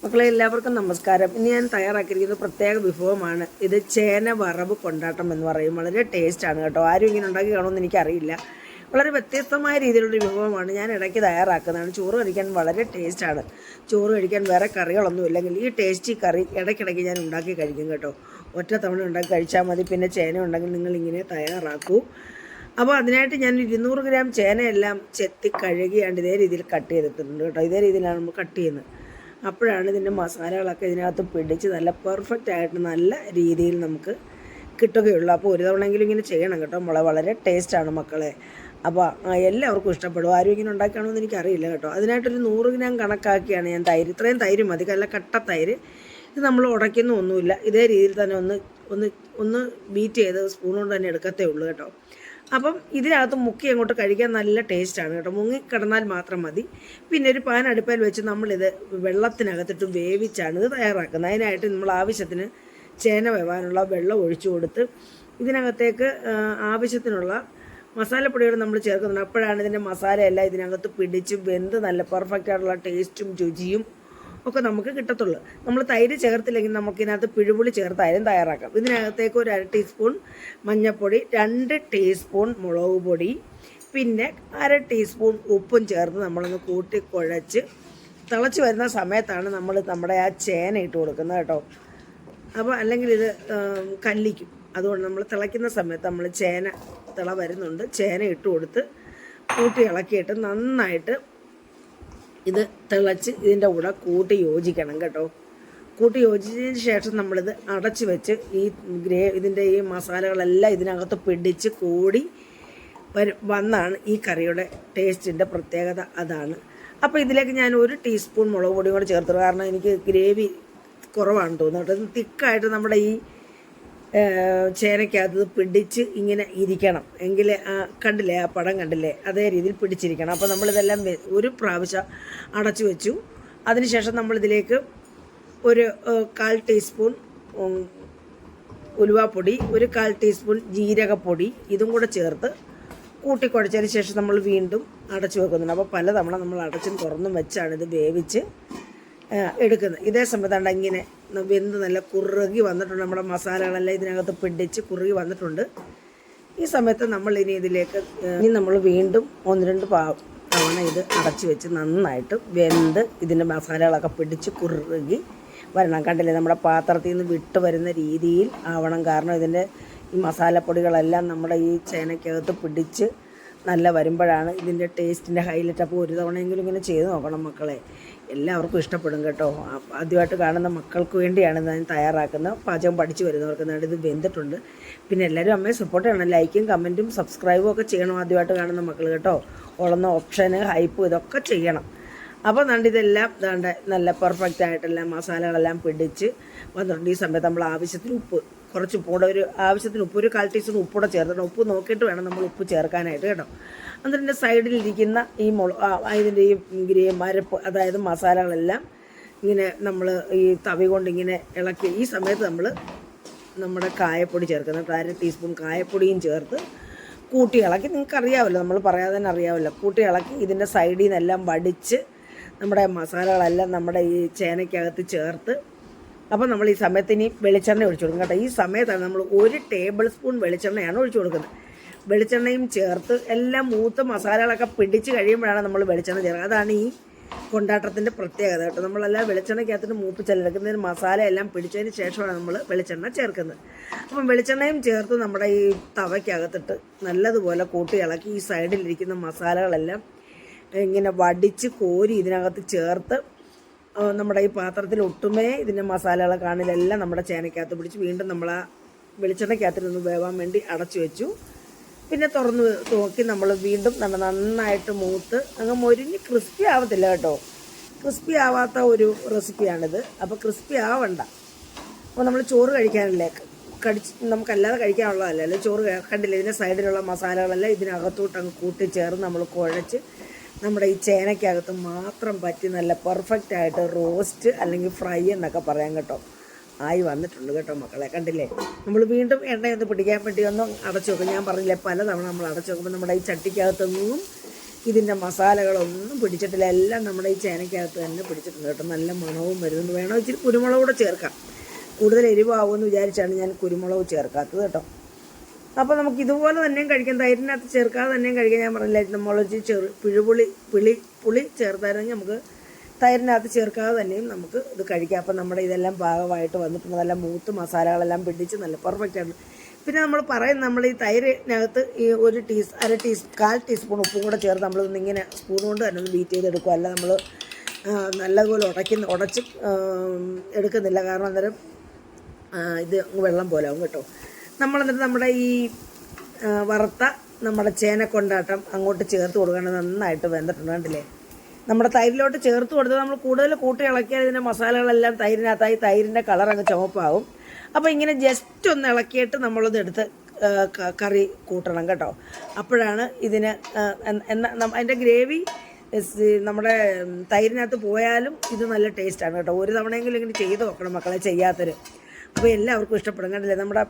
മക്കളെ എല്ലാവർക്കും നമസ്കാരം. ഇനി ഞാൻ തയ്യാറാക്കിയിരിക്കുന്ന പ്രത്യേക വിഭവമാണ് ഇത്. ചേന വറവ് കൊണ്ടാട്ടം എന്ന് പറയും. വളരെ ടേസ്റ്റാണ് കേട്ടോ. ആരും ഇങ്ങനെ ഉണ്ടാക്കി കാണുമെന്ന് എനിക്കറിയില്ല. വളരെ വ്യത്യസ്തമായ രീതിയിലുള്ളൊരു വിഭവമാണ്. ഞാൻ ഇടയ്ക്ക് തയ്യാറാക്കുന്നതാണ്. ചോറ് കഴിക്കാൻ വളരെ ടേസ്റ്റാണ്. ചോറ് കഴിക്കാൻ വേറെ കറികളൊന്നും ഇല്ലെങ്കിൽ ഈ ടേസ്റ്റി കറി ഇടയ്ക്കിടയ്ക്ക് ഞാൻ ഉണ്ടാക്കി കഴിക്കും കേട്ടോ. ഒറ്റ തവണ ഉണ്ടാക്കി കഴിച്ചാൽ മതി. പിന്നെ ചേന ഉണ്ടെങ്കിൽ നിങ്ങളിങ്ങനെ തയ്യാറാക്കൂ. അപ്പോൾ അതിനായിട്ട് ഞാൻ 200 ഗ്രാം ചേനയെല്ലാം ചെത്തി കഴുകിയാണ്ട് ഇതേ രീതിയിൽ കട്ട് ചെയ്തിട്ടുണ്ട് കേട്ടോ. ഇതേ രീതിയിലാണ് നമ്മൾ കട്ട് ചെയ്യുന്നത്. അപ്പോഴാണ് ഇതിൻ്റെ മസാലകളൊക്കെ ഇതിനകത്ത് പിടിച്ച് നല്ല പെർഫെക്റ്റ് ആയിട്ട് നല്ല രീതിയിൽ നമുക്ക് കിട്ടുകയുള്ളൂ. അപ്പോൾ ഒരു തവണയെങ്കിലും ഇങ്ങനെ ചെയ്യണം കേട്ടോ. വളരെ ടേസ്റ്റാണ് മക്കളെ. അപ്പോൾ എല്ലാവർക്കും ഇഷ്ടപ്പെടും. ആരും ഇങ്ങനെ ഉണ്ടാക്കുകയാണെന്ന് എനിക്കറിയില്ല കേട്ടോ. അതിനായിട്ടൊരു 100 ഗ്രാം കണക്കാക്കിയാണ് ഞാൻ തൈര്, ഇത്രയും തൈര് മതി, നല്ല കട്ട തൈര്. ഇത് നമ്മൾ ഉടയ്ക്കുന്ന ഒന്നുമില്ല, ഇതേ രീതിയിൽ തന്നെ ഒന്ന് ബീറ്റ് ചെയ്ത് സ്പൂൺ കൊണ്ട് തന്നെ എടുക്കത്തേ ഉള്ളൂ കേട്ടോ. അപ്പം ഇതിനകത്ത് മുക്കി അങ്ങോട്ട് കഴിക്കാൻ നല്ല ടേസ്റ്റാണ് കേട്ടോ. മുങ്ങിക്കിടന്നാൽ മാത്രം മതി. പിന്നെ ഒരു പാൻ അടുപ്പിൽ വെച്ച് നമ്മളിത് വെള്ളത്തിനകത്തിട്ട് വേവിച്ചാണ് ഇത് തയ്യാറാക്കുന്നത്. അതിനായിട്ട് നമ്മൾ ആവശ്യത്തിന് ചേന വേവാനുള്ള വെള്ളം ഒഴിച്ചു കൊടുത്ത് ഇതിനകത്തേക്ക് ആവശ്യത്തിനുള്ള മസാലപ്പൊടികൾ നമ്മൾ ചേർക്കുന്നുണ്ട്. അപ്പോഴാണ് ഇതിൻ്റെ മസാലയെല്ലാം ഇതിനകത്ത് പിടിച്ച് വെന്ത് നല്ല പെർഫെക്റ്റ് ആയിട്ടുള്ള ടേസ്റ്റും രുചിയും ഒക്കെ നമുക്ക് കിട്ടത്തുള്ളൂ. നമ്മൾ തൈര് ചേർത്തില്ലെങ്കിൽ നമുക്കിതിനകത്ത് പിഴുപുളി ചേർത്തായാലും തയ്യാറാക്കാം. ഇതിനകത്തേക്ക് ഒരു 1/2 ടീസ്പൂൺ മഞ്ഞൾപ്പൊടി, 2 ടീസ്പൂൺ മുളക് പൊടി, പിന്നെ 1/2 ടീസ്പൂൺ ഉപ്പും ചേർത്ത് നമ്മളൊന്ന് കൂട്ടി കുഴച്ച് തിളച്ച് വരുന്ന സമയത്താണ് നമ്മൾ നമ്മുടെ ആ ചേന ഇട്ട് കൊടുക്കുന്നത് കേട്ടോ. അപ്പോൾ അല്ലെങ്കിൽ ഇത് കല്ലിക്കും. അതുകൊണ്ട് നമ്മൾ തിളയ്ക്കുന്ന സമയത്ത് നമ്മൾ തിള വരുന്നുണ്ട്, ചേന ഇട്ട് കൊടുത്ത് കൂട്ടി ഇളക്കിയിട്ട് നന്നായിട്ട് ഇത് തിളച്ച് ഇതിൻ്റെ കൂടെ കൂട്ടി യോജിക്കണം കേട്ടോ. കൂട്ടി യോജിച്ചതിന് ശേഷം നമ്മളിത് അടച്ച് വെച്ച് ഇതിൻ്റെ ഈ മസാലകളെല്ലാം ഇതിനകത്ത് പിടിച്ച് കൂടി വന്നാണ് ഈ കറിയുടെ ടേസ്റ്റിൻ്റെ പ്രത്യേകത അതാണ്. അപ്പോൾ ഇതിലേക്ക് ഞാൻ 1 ടീസ്പൂൺ മുളക് പൊടിയും കൂടെ ചേർത്തു. കാരണം എനിക്ക് ഗ്രേവി കുറവാണ് തോന്നുന്നു കേട്ടോ. തിക്കായിട്ട് നമ്മുടെ ഈ ചേനയ്ക്കകത്ത് പിടിച്ച് ഇങ്ങനെ ഇരിക്കണം. എങ്കിൽ കണ്ടില്ലേ, ആ പടം കണ്ടില്ലേ, അതേ രീതിയിൽ പിടിച്ചിരിക്കണം. അപ്പോൾ നമ്മളിതെല്ലാം ഒരു പ്രാവശ്യം അടച്ചു വെച്ചു. അതിനുശേഷം നമ്മളിതിലേക്ക് ഒരു 1/4 ടീസ്പൂൺ ഉലുവാപ്പൊടി, ഒരു 1/4 ടീസ്പൂൺ ജീരകപ്പൊടി ഇതും കൂടെ ചേർത്ത് കൂട്ടിക്കുഴച്ചതിന് ശേഷം നമ്മൾ വീണ്ടും അടച്ചു വെക്കുന്നുണ്ട്. അപ്പോൾ പലതവണ നമ്മൾ അടച്ചും തുറന്നും വെച്ചാണ് ഇത് വേവിച്ച് എടുക്കുന്നത്. ഇതേ സമയത്താണ് ഇങ്ങനെ വെന്ത് നല്ല കുറുകി വന്നിട്ടുണ്ട്. നമ്മുടെ മസാലകളെല്ലാം ഇതിനകത്ത് പിടിച്ച് കുറുകി വന്നിട്ടുണ്ട്. ഈ സമയത്ത് നമ്മൾ ഇതിലേക്ക് നമ്മൾ വീണ്ടും 1-2 തവണ ഇത് അടച്ചു വെച്ച് നന്നായിട്ട് വെന്ത് ഇതിൻ്റെ മസാലകളൊക്കെ പിടിച്ച് കുറുകി വരണം. കണ്ടില്ലേ, നമ്മുടെ പാത്രത്തിൽ നിന്ന് വിട്ട് വരുന്ന രീതിയിൽ ആവണം. കാരണം ഇതിൻ്റെ ഈ മസാലപ്പൊടികളെല്ലാം നമ്മുടെ ഈ ചേനയ്ക്കകത്ത് പിടിച്ച് നല്ല വരുമ്പോഴാണ് ഇതിൻ്റെ ടേസ്റ്റിൻ്റെ ഹൈലൈറ്റ്. അപ്പോൾ ഒരു തവണയെങ്കിലും ഇങ്ങനെ ചെയ്ത് നോക്കണം മക്കളെ. എല്ലാവർക്കും ഇഷ്ടപ്പെടും കേട്ടോ. ആദ്യമായിട്ട് കാണുന്ന മക്കൾക്ക് വേണ്ടിയാണ് ഞാൻ തയ്യാറാക്കുന്നത്. പാചകം പഠിച്ചു വരുന്നവർക്ക് ഇത് വെന്തിട്ടുണ്ട്. പിന്നെ എല്ലാവരും അമ്മയെ സപ്പോർട്ട് ചെയ്യണം. ലൈക്കും കമൻറ്റും സബ്സ്ക്രൈബും ഒക്കെ ചെയ്യണം ആദ്യമായിട്ട് കാണുന്ന മക്കൾ കേട്ടോ. ഉളന്ന ഓപ്ഷന് ഹൈപ്പ് ഇതൊക്കെ ചെയ്യണം. അപ്പോൾ ഇതെല്ലാം നല്ല പെർഫെക്റ്റ് ആയിട്ടെല്ലാം മസാലകളെല്ലാം പിടിച്ച് വന്നിട്ടുണ്ട്. ഈ സമയത്ത് നമ്മൾ ആവശ്യത്തിന് ഉപ്പ്, കുറച്ച് ഉപ്പൂടെ ആവശ്യത്തിന് ഉപ്പ്, ഒരു 1/4 ടീസ്പൂൺ ഉപ്പൂടെ ചേർത്തിട്ട് ഉപ്പ് നോക്കിയിട്ട് വേണം നമ്മൾ ഉപ്പ് ചേർക്കാനായിട്ട് കേട്ടോ. അതിൻ്റെ സൈഡിലിരിക്കുന്ന ഈ ഇതിൻ്റെ ഈ മരപ്പ്, അതായത് മസാലകളെല്ലാം ഇങ്ങനെ നമ്മൾ ഈ തവി കൊണ്ട് ഇങ്ങനെ ഇളക്കി ഈ സമയത്ത് നമ്മൾ നമ്മുടെ കായപ്പൊടി ചേർക്കുന്നത് 1/2 ടീസ്പൂൺ കായപ്പൊടിയും ചേർത്ത് കൂട്ടി ഇളക്കി. നിങ്ങൾക്ക് അറിയാമല്ലോ, നമ്മൾ പറയാതെ തന്നെ അറിയാമല്ലോ. കൂട്ടി ഇളക്കി ഇതിൻ്റെ സൈഡിൽ നിന്നെല്ലാം വടിച്ച് നമ്മുടെ മസാലകളെല്ലാം നമ്മുടെ ഈ ചേനയ്ക്കകത്ത് ചേർത്ത്. അപ്പോൾ നമ്മൾ ഈ സമയത്ത് ഇനി വെളിച്ചെണ്ണ ഒഴിച്ചു കൊടുക്കും കേട്ടോ. ഈ സമയത്താണ് നമ്മൾ 1 ടേബിൾ സ്പൂൺ വെളിച്ചെണ്ണയാണ് ഒഴിച്ചു കൊടുക്കുന്നത്. വെളിച്ചെണ്ണയും ചേർത്ത് എല്ലാം മൂത്ത മസാലകളൊക്കെ പിടിച്ച് കഴിയുമ്പോഴാണ് നമ്മൾ വെളിച്ചെണ്ണ ചേർക്കുക. അതാണ് ഈ കൊണ്ടാട്ടത്തിൻ്റെ പ്രത്യേകത കേട്ടോ. നമ്മളെല്ലാം വെളിച്ചെണ്ണയ്ക്കകത്തിന് മൂപ്പിച്ചെടുക്കുന്നതിന് മസാല എല്ലാം പിടിച്ചതിന് ശേഷമാണ് നമ്മൾ വെളിച്ചെണ്ണ ചേർക്കുന്നത്. അപ്പം വെളിച്ചെണ്ണയും ചേർത്ത് നമ്മുടെ ഈ തവയ്ക്കകത്തിട്ട് നല്ലതുപോലെ കൂട്ടി ഇളക്കി ഈ സൈഡിലിരിക്കുന്ന മസാലകളെല്ലാം ഇങ്ങനെ വടിച്ച് കോരി ഇതിനകത്ത് ചേർത്ത് നമ്മുടെ ഈ പാത്രത്തിൽ ഒട്ടുമേ ഇതിൻ്റെ മസാലകൾ കാണിലെല്ലാം നമ്മുടെ ചേനയ്ക്കകത്ത് പിടിച്ച് വീണ്ടും നമ്മൾ ആ വെളിച്ചെണ്ണയ്ക്കകത്തിനൊന്ന് വേവാൻ വേണ്ടി അടച്ചു വെച്ചു. പിന്നെ തുറന്ന് നോക്കി നമ്മൾ വീണ്ടും നന്നായിട്ട് മൂത്ത് അങ്ങ് മൊരിഞ്ഞ് ക്രിസ്പി ആവത്തില്ല കേട്ടോ. ക്രിസ്പി ആവാത്ത ഒരു റെസിപ്പിയാണിത്. അപ്പോൾ ക്രിസ്പി ആവണ്ട. അപ്പോൾ നമ്മൾ ചോറ് കഴിക്കാനല്ലേ, നമുക്കല്ലാതെ കഴിക്കാനുള്ളതല്ല. അല്ലെങ്കിൽ ചോറ് കണ്ടില്ല, ഇതിൻ്റെ സൈഡിലുള്ള മസാലകളെല്ലാം ഇതിനകത്തോട്ട് അങ്ങ് കൂട്ടിച്ചേർന്ന് നമ്മൾ കുഴച്ച് നമ്മുടെ ഈ ചേനയ്ക്കകത്ത് മാത്രം പറ്റി നല്ല പെർഫെക്റ്റ് ആയിട്ട് റോസ്റ്റ് അല്ലെങ്കിൽ ഫ്രൈ എന്നൊക്കെ പറയാം കേട്ടോ ആയി വന്നിട്ടുണ്ട് കേട്ടോ മക്കളെ. കണ്ടില്ലേ, നമ്മൾ വീണ്ടും എണ്ണയൊന്ന് പിടിക്കാൻ വേണ്ടി ഒന്നും അടച്ചു വെക്കും. ഞാൻ പറഞ്ഞില്ലേ, പലതവണ നമ്മൾ അടച്ചു വെക്കുമ്പോൾ നമ്മുടെ ഈ ചട്ടിക്കകത്തൊന്നും ഇതിൻ്റെ മസാലകളൊന്നും പിടിച്ചിട്ടില്ല, എല്ലാം നമ്മുടെ ഈ ചേനയ്ക്കകത്ത് തന്നെ പിടിച്ചിട്ടുണ്ട് കേട്ടോ. നല്ല മണവും വരുന്നുണ്ട്. വേണം ഇച്ചിരി കുരുമുളക് കൂടെ ചേർക്കാം, കൂടുതൽ എരിവാകുമെന്ന് വിചാരിച്ചാണ് ഞാൻ കുരുമുളക് ചേർക്കാത്തത് കേട്ടോ. അപ്പോൾ നമുക്ക് ഇതുപോലെ തന്നെയും കഴിക്കാം, തൈരിനകത്ത് ചേർക്കാതെ തന്നെയും കഴിക്കാം. ഞാൻ പറഞ്ഞില്ല, നമ്മളൊരു പുളി ചേർത്തായിരുന്നെങ്കിൽ നമുക്ക് തൈരിനകത്ത് ചേർക്കാതെ തന്നെയും നമുക്ക് ഇത് കഴിക്കാം. അപ്പം നമ്മുടെ ഇതെല്ലാം പാകമായിട്ട് വന്നിട്ടുണ്ട്, നല്ല മൂത്ത് മസാലകളെല്ലാം പിടിച്ച് നല്ല പെർഫെക്റ്റ് ആണ്. പിന്നെ നമ്മൾ ഈ തൈരിനകത്ത് ഈ കാൽ ടീസ്പൂൺ ഉപ്പും കൂടെ ചേർത്ത് നമ്മളിങ്ങനെ സ്പൂൺ കൊണ്ട് തന്നെ ഒന്ന് ബീറ്റ് ചെയ്തെടുക്കും. അല്ല നമ്മൾ നല്ലതുപോലെ ഉടച്ച് എടുക്കുന്നില്ല, കാരണം അന്നേരം ഇത് വെള്ളം പോലെ ആവും കേട്ടോ. നമ്മളെന്നിട്ട് നമ്മുടെ ഈ വറുത്ത നമ്മുടെ ചേനക്കൊണ്ടാട്ടം അങ്ങോട്ട് ചേർത്ത് കൊടുക്കണം. നന്നായിട്ട് വെന്തിട്ടുണ്ട് കണ്ടില്ലേ. നമ്മുടെ തൈരിലോട്ട് ചേർത്ത് കൊടുത്ത് നമ്മൾ കൂടുതൽ കൂട്ടി ഇളക്കിയാൽ ഇതിൻ്റെ മസാലകളെല്ലാം തൈരിനകത്തായി തൈരിൻ്റെ കളർ അങ്ങ് ചുവപ്പാവും. അപ്പോൾ ഇങ്ങനെ ജസ്റ്റ് ഒന്ന് ഇളക്കിയിട്ട് നമ്മളത് എടുത്ത് കറി കൂട്ടണം കേട്ടോ. അപ്പോഴാണ് ഇതിന് അതിൻ്റെ ഗ്രേവി നമ്മുടെ തൈരിനകത്ത് പോയാലും ഇത് നല്ല ടേസ്റ്റാണ് കേട്ടോ. ഒരു തവണയെങ്കിലും ഇങ്ങനെ ചെയ്ത് നോക്കണം മക്കളെ, ചെയ്യാത്തവർ. അപ്പോൾ എല്ലാവർക്കും ഇഷ്ടപ്പെടും കണ്ടില്ലേ. നമ്മുടെ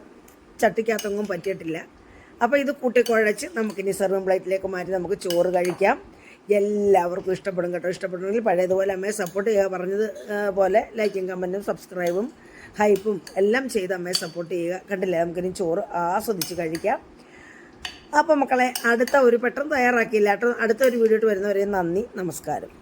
ചട്ടിക്കകത്തൊന്നും പറ്റിയിട്ടില്ല. അപ്പോൾ ഇത് കൂട്ടിക്കുഴച്ച് നമുക്കിനി സെർവിങ് പ്ലേറ്റിലേക്ക് മാറ്റി നമുക്ക് ചോറ് കഴിക്കാം. എല്ലാവർക്കും ഇഷ്ടപ്പെടും കേട്ടോ. ഇഷ്ടപ്പെടുമെങ്കിൽ പഴയതുപോലെ അമ്മയെ സപ്പോർട്ട് ചെയ്യുക, പറഞ്ഞത് പോലെ ലൈക്കും കമൻറ്റും സബ്സ്ക്രൈബും ഹൈപ്പും എല്ലാം ചെയ്ത് അമ്മയെ സപ്പോർട്ട് ചെയ്യുക. കണ്ടില്ലേ, നമുക്കിനി ചോറ് ആസ്വദിച്ച് കഴിക്കാം. അപ്പോൾ മക്കളെ, പെട്ടെന്ന് തയ്യാറാക്കിയില്ല കേട്ടോ. അടുത്തൊരു വീഡിയോ വരുന്നവരെ നന്ദി, നമസ്കാരം.